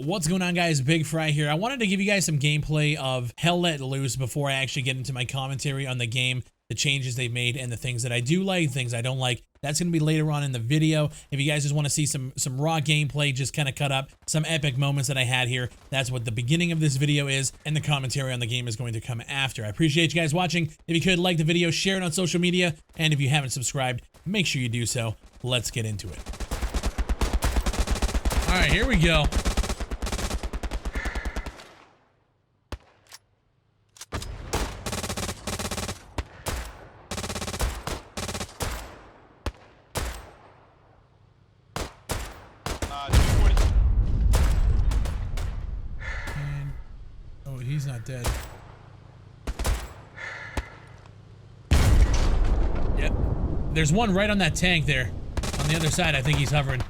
What's going on, guys? Bigfry here. I wanted to give you guys some gameplay of Hell Let Loose before I actually get into my commentary on the game, the changes they've made, and the things that I do like, things I don't like. That's going to be later on in the video. If you guys just want to see some raw gameplay, just kind of cut up some epic moments that I had here, that's what the beginning of this video is, and the commentary on the game is going to come after. I appreciate you guys watching. If you could, like the video, share it on social media, and if you haven't subscribed, make sure you do so. Let's get into it. All right, here we go. Oh, he's not dead. Yep. There's one right on that tank there. On the other side, I think he's hovering.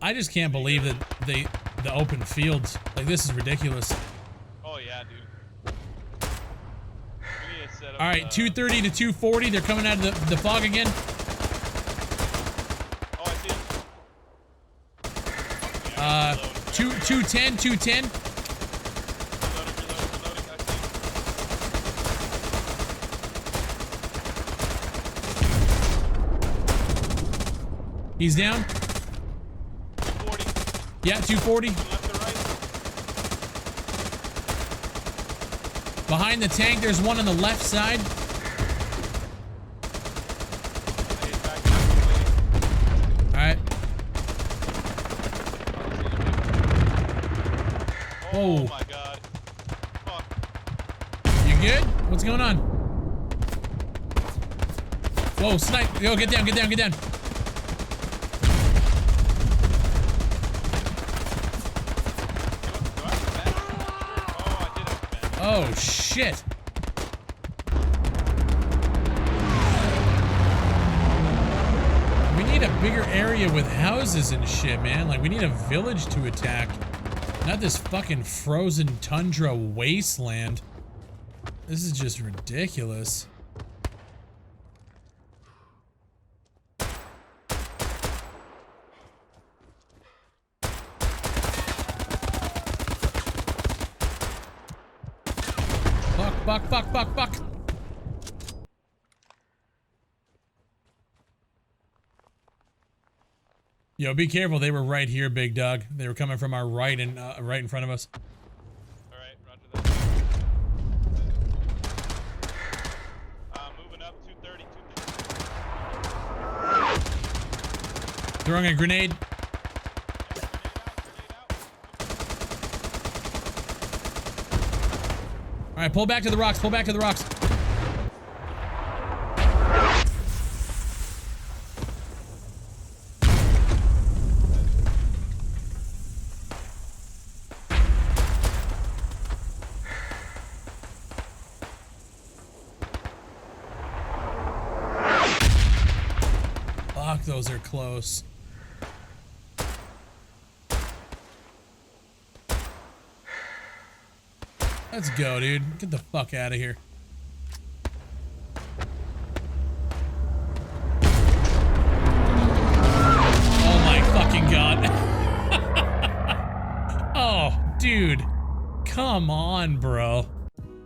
I just can't believe that the open fields, like, this is ridiculous. Oh yeah, dude. We need to set up, all right, 230 to 240. They're coming out of the fog again. Oh, I see him. 210, 210. Reloading, I see him. He's down. 240. Yeah, 240. Left to right. Behind the tank, there's one on the left side. Alright. Oh Whoa. my god. Fuck. You good? What's going on? Whoa, snipe. Yo, get down, get down, get down. Oh, shit. We need a bigger area with houses and shit, man. Like, we need a village to attack. Not this fucking frozen tundra wasteland. This is just ridiculous. Fuck. Yo, be careful. They were right here, big dog. They were coming from our right and right in front of us. All right, roger that. Moving up 230, 230. Throwing a grenade. All right, pull back to the rocks. Pull back to the rocks. Fuck, those are close. Let's go, dude. Get the fuck out of here. Oh my fucking god. Oh, dude. Come on, bro.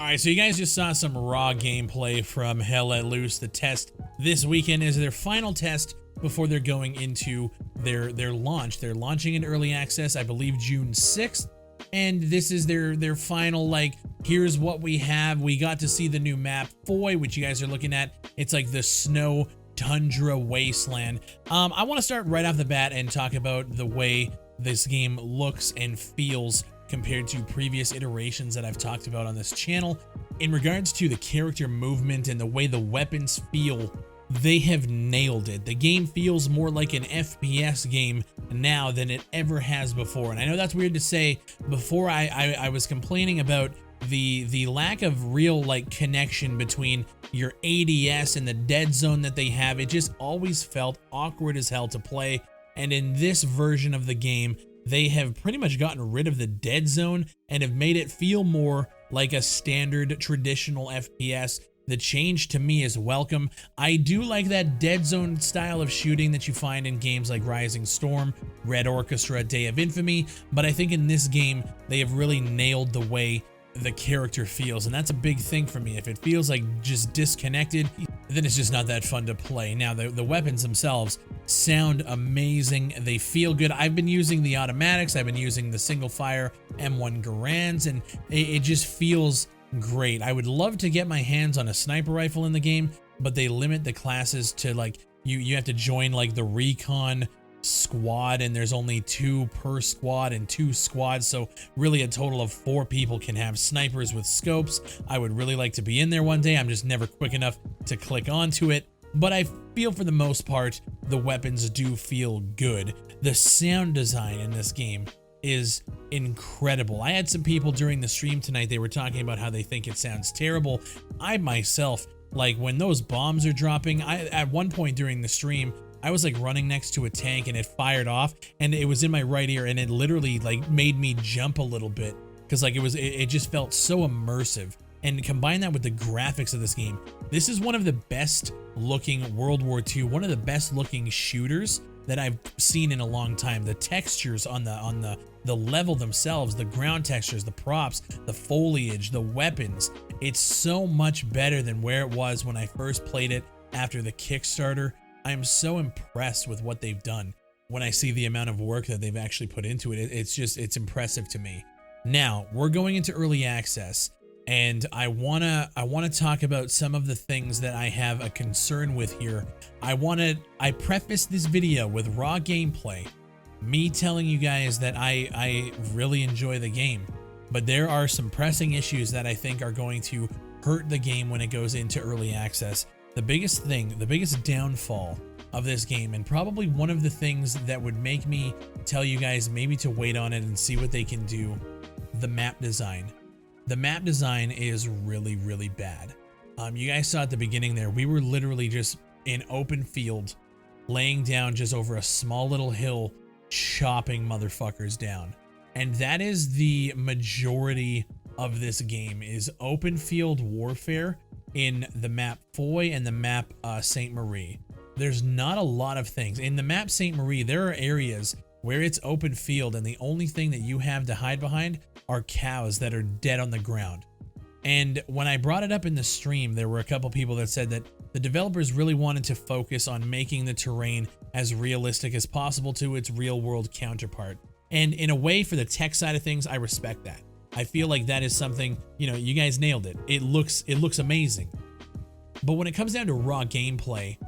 Alright, so you guys just saw some raw gameplay from Hell Let Loose. The test this weekend is their final test before they're going into their launch. They're launching in early access, I believe June 6th. And this is their final, like, here's what we have. We got to see the new map, Foy, which you guys are looking at. It's like the snow tundra wasteland. I want to start right off the bat and talk about the way this game looks and feels compared to previous iterations that I've talked about on this channel. In regards to the character movement and the way the weapons feel they have nailed it. The game feels more like an FPS game now than it ever has before. And I know that's weird to say. Before I was complaining about the lack of real like connection between your ADS and the dead zone that they have. It just always felt awkward as hell to play. And in this version of the game, they have pretty much gotten rid of the dead zone and have made it feel more like a standard traditional FPS. The change to me is welcome. I do like that dead zone style of shooting that you find in games like Rising Storm, Red Orchestra, Day of Infamy, but I think in this game, they have really nailed the way the character feels, and that's a big thing for me. If it feels like just disconnected, then it's just not that fun to play. Now, the weapons themselves sound amazing. They feel good. I've been using the automatics. I've been using the single fire M1 Garands, and it just feels great. I would love to get my hands on a sniper rifle in the game, but they limit the classes to like, you have to join like the recon squad, and there's only 2 per squad and 2 squads, so really a total of 4 people can have snipers with scopes. I would really like to be in there one day. I'm just never quick enough to click onto it, but I feel for the most part the weapons do feel good. The sound design in this game is incredible. I had some people during the stream tonight, they were talking about how they think it sounds terrible. I myself, like when those bombs are dropping, at one point during the stream, I was like running next to a tank and it fired off and it was in my right ear and it literally like made me jump a little bit because like it just felt so immersive. And combine that with the graphics of this game, this is one of the best looking World War II, one of the best looking shooters that I've seen in a long time. The textures on the level themselves, the ground textures, the props, the foliage, the weapons, it's so much better than where it was when I first played it after the Kickstarter. I'm so impressed with what they've done. When I see the amount of work that they've actually put into it, it's impressive to me. Now, we're going into early access, and I wanna talk about some of the things that I have a concern with here. I preface this video with raw gameplay, me telling you guys that I really enjoy the game, but there are some pressing issues that I think are going to hurt the game when it goes into early access. The biggest downfall of this game, and probably one of the things that would make me tell you guys maybe to wait on it and see what they can do, the map design. The map design is really, really bad. You guys saw at the beginning there, we were literally just in open field, laying down just over a small little hill, chopping motherfuckers down. And that is the majority of this game, is open field warfare in the map Foy and the map Saint Marie. There's not a lot of things. In the map Saint Marie, there are areas where it's open field and the only thing that you have to hide behind are cows that are dead on the ground. And when I brought it up in the stream, there were a couple people that said that the developers really wanted to focus on making the terrain as realistic as possible to its real world counterpart. And in a way, for the tech side of things, I respect that. I feel like that is something, you know, you guys nailed it. It looks amazing. But when it comes down to raw gameplay,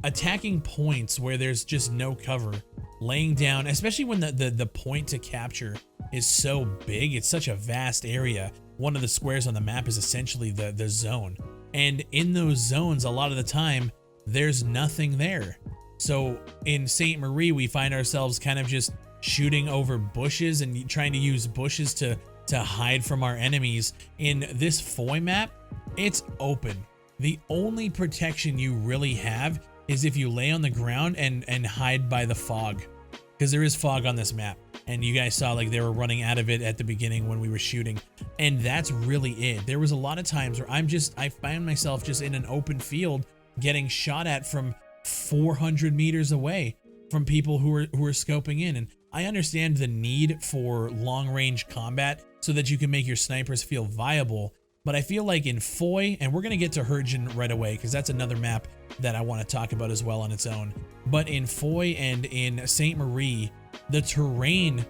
attacking points where there's just no cover, laying down, especially when the point to capture is so big, it's such a vast area. One of the squares on the map is essentially the zone. And in those zones, a lot of the time, there's nothing there. So in Saint Marie, we find ourselves kind of just shooting over bushes and trying to use bushes to hide from our enemies. In this Foy map, it's open. The only protection you really have is if you lay on the ground and hide by the fog, because there is fog on this map. And you guys saw like they were running out of it at the beginning when we were shooting. And that's really it. There was a lot of times where I found myself just in an open field getting shot at from 400 meters away from people who are scoping in. And I understand the need for long range combat so that you can make your snipers feel viable. But I feel like in Foy, and we're going to get to Hergen right away because that's another map that I want to talk about as well on its own. But in Foy and in Saint Marie, the terrain,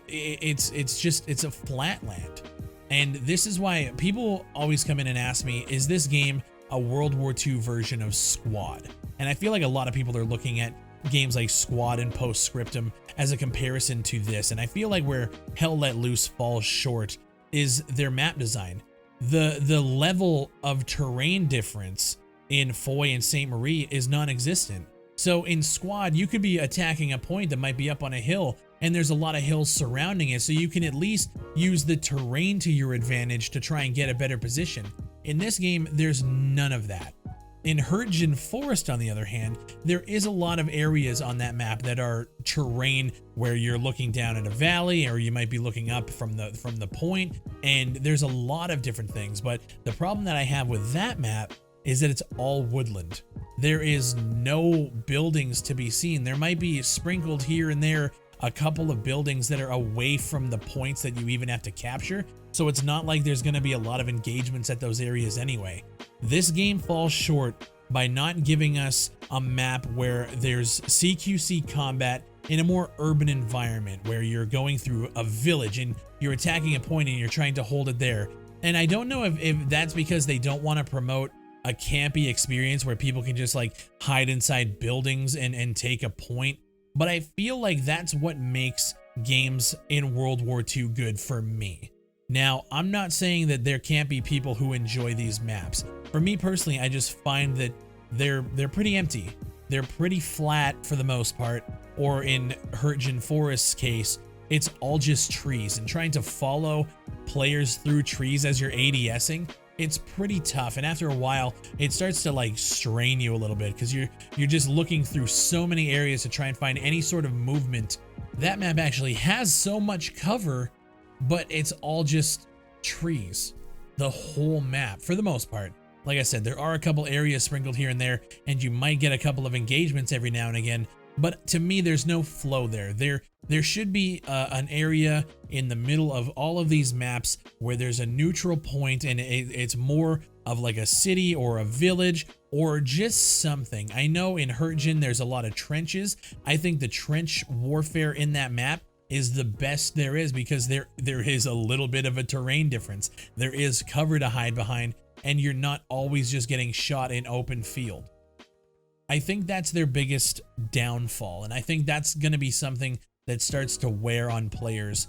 it's a flat land. And this is why people always come in and ask me, is this game a World War II version of Squad? And I feel like a lot of people are looking at games like Squad and Postscriptum as a comparison to this. And I feel like where Hell Let Loose falls short is their map design. The level of terrain difference in Foy and St. Marie is non-existent. So in squad, you could be attacking a point that might be up on a hill, and there's a lot of hills surrounding it, so you can at least use the terrain to your advantage to try and get a better position. In this game, there's none of that. In Hurtgen Forest, on the other hand, there is a lot of areas on that map that are terrain where you're looking down at a valley, or you might be looking up from the point, and there's a lot of different things. But the problem that I have with that map is that it's all woodland. There is no buildings to be seen. There might be sprinkled here and there a couple of buildings that are away from the points that you even have to capture, so it's not like there's going to be a lot of engagements at those areas anyway. This game falls short by not giving us a map where there's CQC combat in a more urban environment, where you're going through a village and you're attacking a point and you're trying to hold it there. And I don't know if that's because they don't want to promote a campy experience where people can just like hide inside buildings and take a point, but I feel like that's what makes games in World War II good for me. Now, I'm not saying that there can't be people who enjoy these maps. For me personally, I just find that they're pretty empty. They're pretty flat for the most part, or in Hurtgen Forest's case, it's all just trees, and trying to follow players through trees as you're ADSing, it's pretty tough. And after a while, it starts to like strain you a little bit, because you're just looking through so many areas to try and find any sort of movement. That map actually has so much cover, but it's all just trees, the whole map for the most part. Like I said, there are a couple areas sprinkled here and there, and you might get a couple of engagements every now and again, but to me, there's no flow there. There should be an area in the middle of all of these maps where there's a neutral point, and it's more of like a city or a village or just something. I know in Hurtgen there's a lot of trenches. I think the trench warfare in that map is the best there is, because there is a little bit of a terrain difference. There is cover to hide behind, and you're not always just getting shot in open field. I think that's their biggest downfall, and I think that's going to be something that starts to wear on players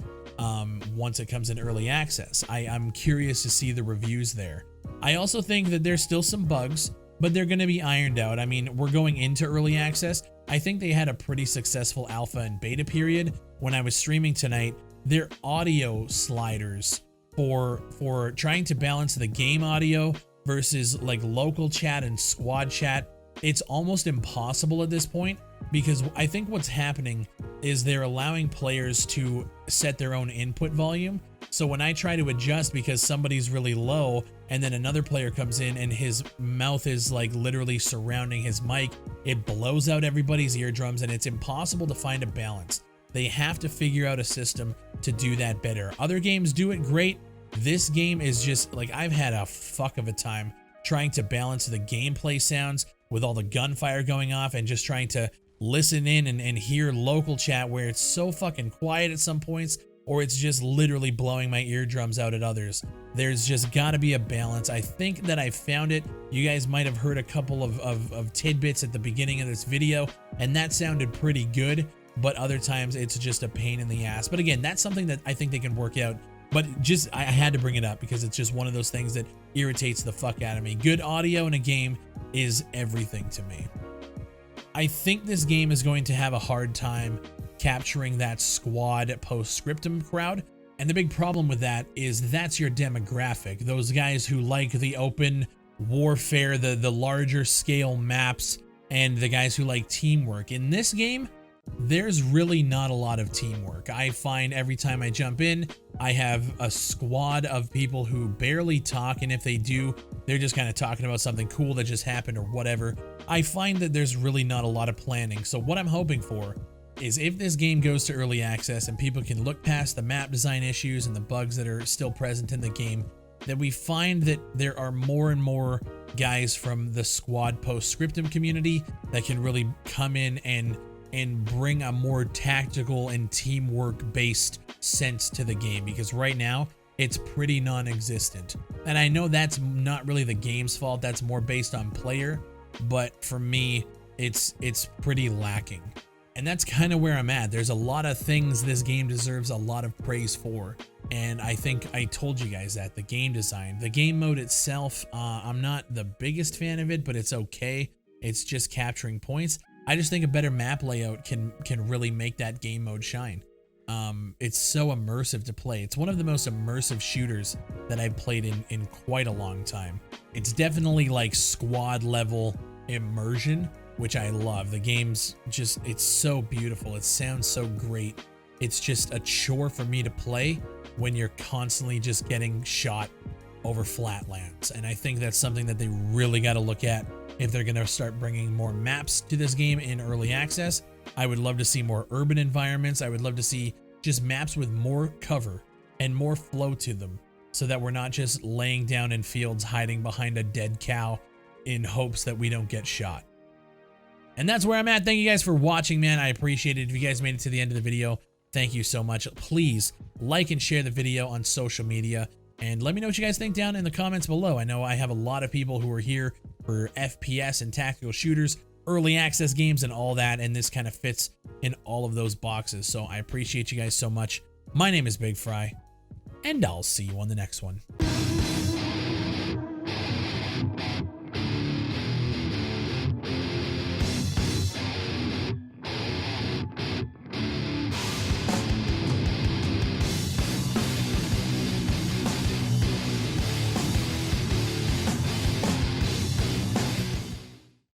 once it comes in early access. I'm curious to see the reviews there. I also think that there's still some bugs, but they're going to be ironed out. I mean, we're going into early access. I think they had a pretty successful alpha and beta period. When I was streaming tonight, their audio sliders for trying to balance the game audio versus like local chat and squad chat, it's almost impossible at this point, because I think what's happening is they're allowing players to set their own input volume. So when I try to adjust because somebody's really low and then another player comes in and his mouth is like literally surrounding his mic, it blows out everybody's eardrums, and it's impossible to find a balance. They have to figure out a system to do that better. Other games do it great. This game is just like, I've had a fuck of a time trying to balance the gameplay sounds with all the gunfire going off, and just trying to listen in and hear local chat where it's so fucking quiet at some points, or it's just literally blowing my eardrums out at others. There's just got to be a balance. I think that I found it. You guys might have heard a couple of tidbits at the beginning of this video, and that sounded pretty good, but other times it's just a pain in the ass. But again, that's something that I think they can work out. But just, I had to bring it up because it's just one of those things that irritates the fuck out of me. Good audio in a game is everything to me. I think this game is going to have a hard time capturing that squad post-scriptum crowd. And the big problem with that is that's your demographic. Those guys who like the open warfare, the larger scale maps, and the guys who like teamwork. In this game, there's really not a lot of teamwork. I find every time I jump in, I have a squad of people who barely talk, and if they do, they're just kind of talking about something cool that just happened or whatever. I find that there's really not a lot of planning. So what I'm hoping for is, if this game goes to early access and people can look past the map design issues and the bugs that are still present in the game, that we find that there are more and more guys from the squad post-scriptum community that can really come in and bring a more tactical and teamwork based sense to the game, because right now it's pretty non-existent. And I know that's not really the game's fault, that's more based on player, but for me it's pretty lacking. And that's kind of where I'm at. There's a lot of things this game deserves a lot of praise for, And I think I told you guys that the game design, the game mode itself, I'm not the biggest fan of it, but it's okay. It's just capturing points. I just think a better map layout can really make that game mode shine. It's so immersive to play. It's one of the most immersive shooters that I've played in quite a long time. It's definitely like squad level immersion, which I love. The game's just, it's so beautiful. It sounds so great. It's just a chore for me to play when you're constantly just getting shot over flatlands. And I think that's something that they really got to look at if they're going to start bringing more maps to this game in early access. I would love to see more urban environments. I would love to see just maps with more cover and more flow to them, so that we're not just laying down in fields hiding behind a dead cow in hopes that we don't get shot. And that's where I'm at. Thank you guys for watching, man. I appreciate it. If you guys made it to the end of the video, thank you so much. Please like and share the video on social media, and let me know what you guys think down in the comments below. I know I have a lot of people who are here for FPS and tactical shooters, early access games, and all that, and this kind of fits in all of those boxes. So I appreciate you guys so much. My name is Bigfry, and I'll see you on the next one.